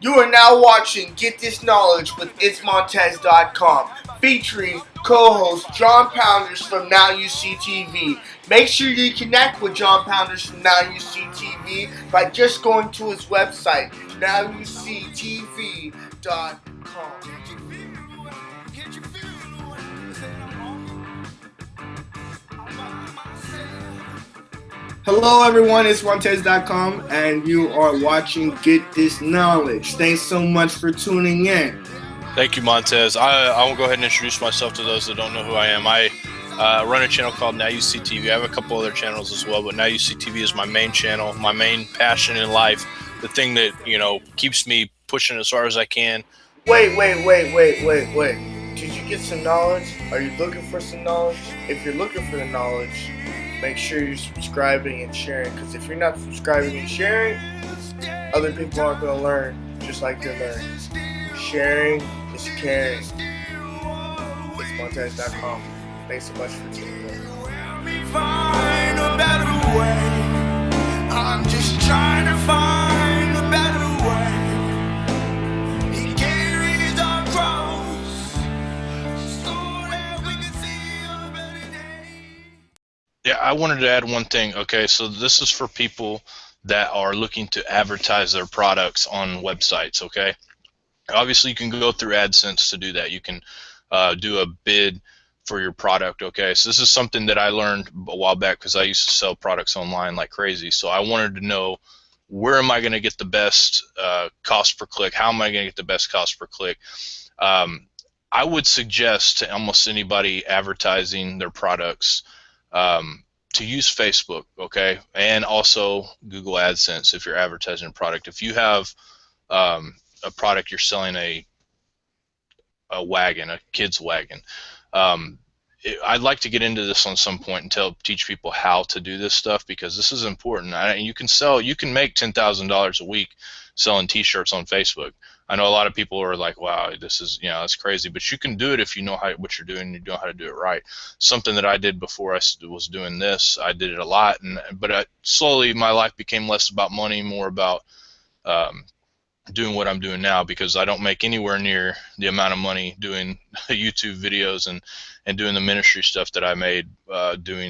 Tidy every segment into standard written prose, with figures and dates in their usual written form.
You are now watching Get This Knowledge with itsmontez.com, featuring co-host John Pounders from Now You See TV. Make sure you connect with John Pounders from Now You See TV by just going to his website, nowyousectv.com. Hello everyone, it's itsmontez.com and you are watching Get This Knowledge. Thanks so much for tuning in. Thank you, Montez. I will go ahead and introduce myself to those that don't know who I am. I run a channel called Now You See TV. I have a couple other channels as well, but Now You See TV is my main channel, my main passion in life, the thing that, keeps me pushing as far as I can. Wait. Did you get some knowledge? Are you looking for some knowledge? If you're looking for the knowledge, make sure you're subscribing and sharing, because if you're not subscribing and sharing, other people aren't going to learn just like you're learning. Sharing is caring. It's montez.com. Thanks so much for tuning in. I'm just trying to find a better way. He carries our cross so that we can see a better day. Yeah, I wanted to add one thing. Okay, so this is for people that are looking to advertise their products on websites, okay? Obviously, you can go through AdSense to do that. You can do a bid for your product, okay? So this is something that I learned a while back because I used to sell products online like crazy. So I wanted to know, where am I going to get the best cost per click? How am I going to get the best cost per click? I would suggest to almost anybody advertising their products to use Facebook, okay? And also Google AdSense if you're advertising a product. If you have a product, you're selling a wagon, a kid's wagon. I'd like to get into this on some point and teach people how to do this stuff, because this is important. You can make $10,000 a week selling T-shirts on Facebook. I know a lot of people are like, "Wow, this is that's crazy," but you can do it if you know what you're doing. You know how to do it right. Something that I did before I was doing this, I did it a lot, but slowly my life became less about money, more about doing what I'm doing now, because I don't make anywhere near the amount of money doing YouTube videos and doing the ministry stuff that I made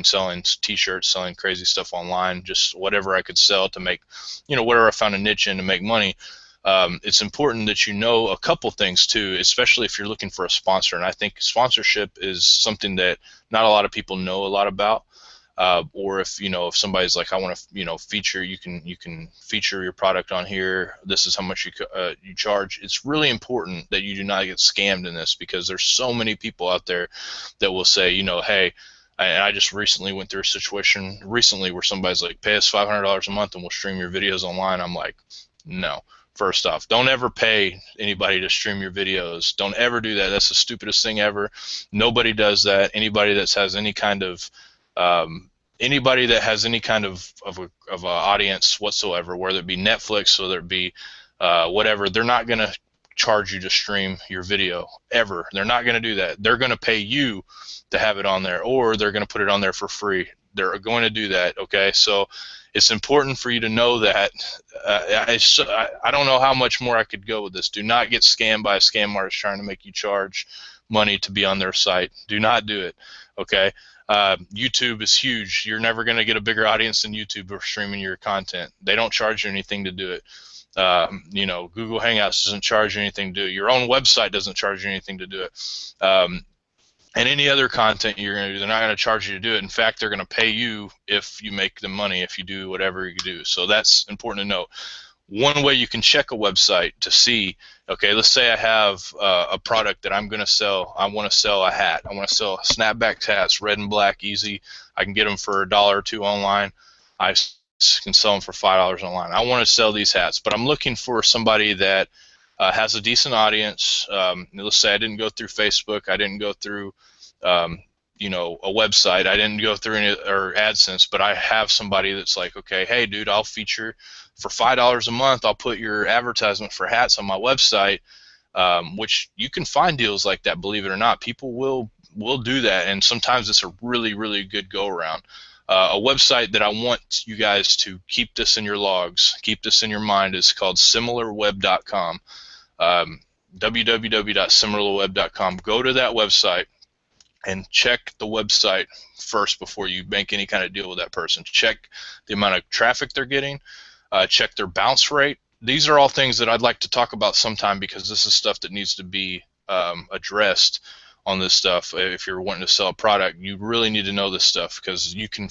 selling T-shirts, selling crazy stuff online, just whatever I could sell to make, whatever I found a niche in to make money. It's important that you know a couple things too, especially if you're looking for a sponsor. And I think sponsorship is something that not a lot of people know a lot about. Or if somebody's like, I want to feature, you can feature your product on here. This is how much you charge. It's really important that you do not get scammed in this, because there's so many people out there that will say, hey, and I just recently went through a situation where somebody's like, pay us $500 a month and we'll stream your videos online. I'm like, no. First off, don't ever pay anybody to stream your videos. Don't ever do that. That's the stupidest thing ever. Nobody does that. Anybody that has any kind of a audience whatsoever, whether it be Netflix, whether it be whatever, they're not going to charge you to stream your video ever. They're not going to do that. They're going to pay you to have it on there, or they're going to put it on there for free. They're going to do that, okay? So it's important for you to know that. I don't know how much more I could go with this. Do not get scammed by a scam artist trying to make you charge money to be on their site. Do not do it, okay? YouTube is huge. You're never going to get a bigger audience than YouTube for streaming your content. They don't charge you anything to do it. Google Hangouts doesn't charge you anything to do it. Your own website doesn't charge you anything to do it. And any other content you're going to do, they're not going to charge you to do it. In fact, they're going to pay you if you make the money, if you do whatever you do. So that's important to note. One way you can check a website to see, okay, let's say I have a product that I'm going to sell. I want to sell a hat. I want to sell snapback hats, red and black, easy. I can get them for $1 or $2 online. I can sell them for $5 online. I want to sell these hats, but I'm looking for somebody that has a decent audience. Let's say I didn't go through Facebook. I didn't go through a website. I didn't go through any or AdSense, but I have somebody that's like, okay, hey, dude, I'll feature for $5 a month. I'll put your advertisement for hats on my website, which you can find deals like that. Believe it or not, people will do that, and sometimes it's a really, really good go around. A website that I want you guys to keep this in your logs, keep this in your mind, is called similarweb.com. www.similarweb.com. Go to that website and check the website first before you make any kind of deal with that person. Check the amount of traffic they're getting. Check their bounce rate. These are all things that I'd like to talk about sometime, because this is stuff that needs to be addressed on this stuff. If you're wanting to sell a product, you really need to know this stuff, because you can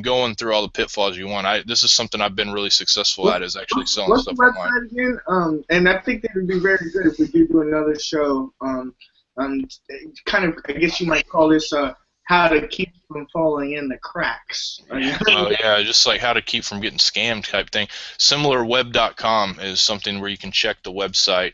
go in through all the pitfalls you want. This is something I've been really successful at, is actually selling What's stuff the online. website again? And I think that would be very good if we do another show. Kind of, I guess you might call this how to keep from falling in the cracks. Oh yeah, just like how to keep from getting scammed type thing. Similarweb.com is something where you can check the website.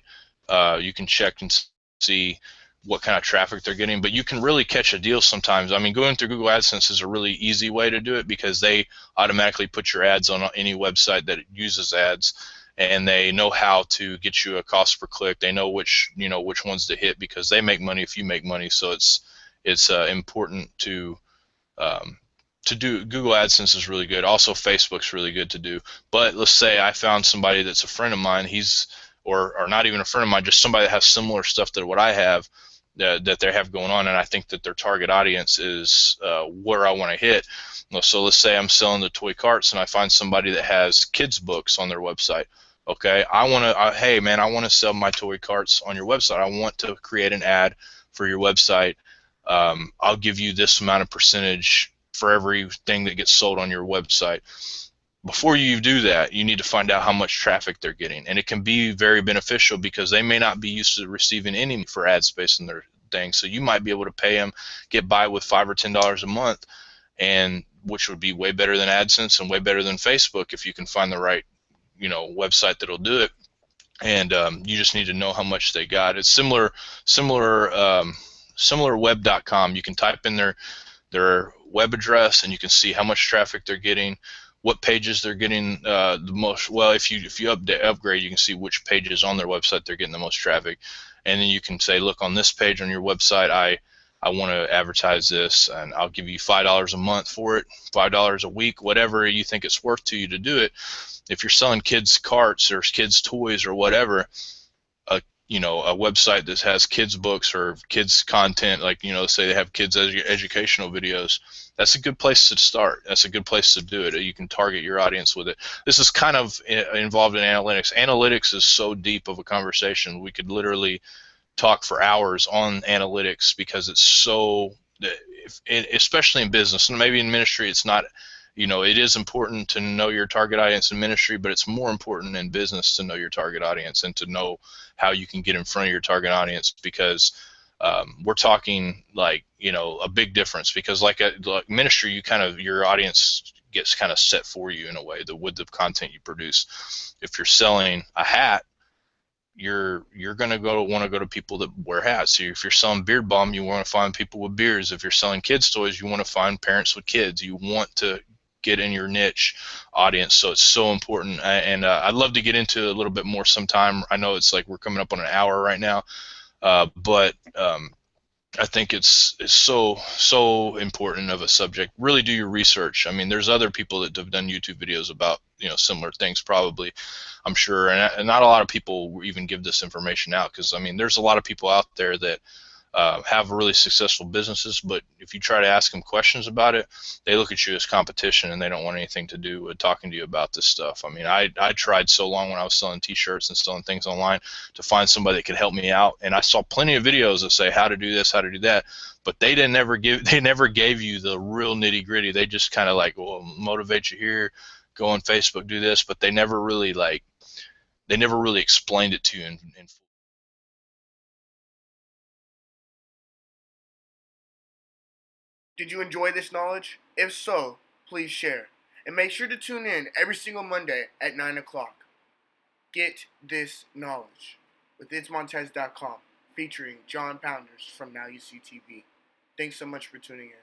You can check and see what kind of traffic they're getting, but you can really catch a deal sometimes. I mean, going through Google AdSense is a really easy way to do it, because they automatically put your ads on any website that uses ads, and they know how to get you a cost per click. They know which ones to hit, because they make money if you make money. So it's important to do. Google AdSense is really good. Also, Facebook's really good to do. But let's say I found somebody that's a friend of mine. Or not even a friend of mine, just somebody that has similar stuff to what I have, that they have going on, and I think that their target audience is where I want to hit. So let's say I'm selling the toy carts, and I find somebody that has kids books on their website. Okay, hey man, I want to sell my toy carts on your website. I want to create an ad for your website. I'll give you this amount of percentage for everything that gets sold on your website. Before you do that, you need to find out how much traffic they're getting, and it can be very beneficial, because they may not be used to receiving any for ad space in their thing. So you might be able to pay them, get by with $5 or $10 a month, and which would be way better than AdSense and way better than Facebook if you can find the right website that'll do it. And you just need to know how much they got. It's similarweb.com. You can type in their web address, and you can see how much traffic they're getting, what pages they're getting the most. Well, if you upgrade, you can see which pages on their website they're getting the most traffic, and then you can say, look, on this page on your website, I want to advertise this, and I'll give you $5 a month for it, $5 a week, whatever you think it's worth to you to do it. If you're selling kids carts or kids toys or whatever, a website that has kids books or kids content, like say they have kids educational videos, that's a good place to start. That's a good place to do it. You can target your audience with it. This is kind of involved in analytics. Analytics is so deep of a conversation. We could literally talk for hours on analytics, because it's so, especially in business, and maybe in ministry it's not. It is important to know your target audience in ministry, but it's more important in business to know your target audience and to know how you can get in front of your target audience, because we're talking like, a big difference, because like ministry, your audience gets kind of set for you in a way, with the content you produce. If you're selling a hat, you're going to want to go to people that wear hats. So if you're selling beard balm, you want to find people with beards. If you're selling kids toys, you want to find parents with kids. You want to get in your niche audience. So it's so important, and I'd love to get into a little bit more sometime. I know it's like we're coming up on an hour right now, but I think it's so important of a subject. Really do your research. I mean, there's other people that have done YouTube videos about similar things, probably, I'm sure, and not a lot of people even give this information out, because I mean, there's a lot of people out there that have really successful businesses, but if you try to ask them questions about it, they look at you as competition, and they don't want anything to do with talking to you about this stuff. I mean, I tried so long when I was selling t-shirts and selling things online to find somebody that could help me out, and I saw plenty of videos that say how to do this, how to do that, but they never gave you the real nitty gritty. They just kind of like, well, motivate you here, go on Facebook, do this, but they never really explained it to you in Did you enjoy this knowledge? If so, please share. And make sure to tune in every single Monday at 9 o'clock. Get this knowledge with itsmontez.com, featuring John Pounders from Now You See TV. Thanks so much for tuning in.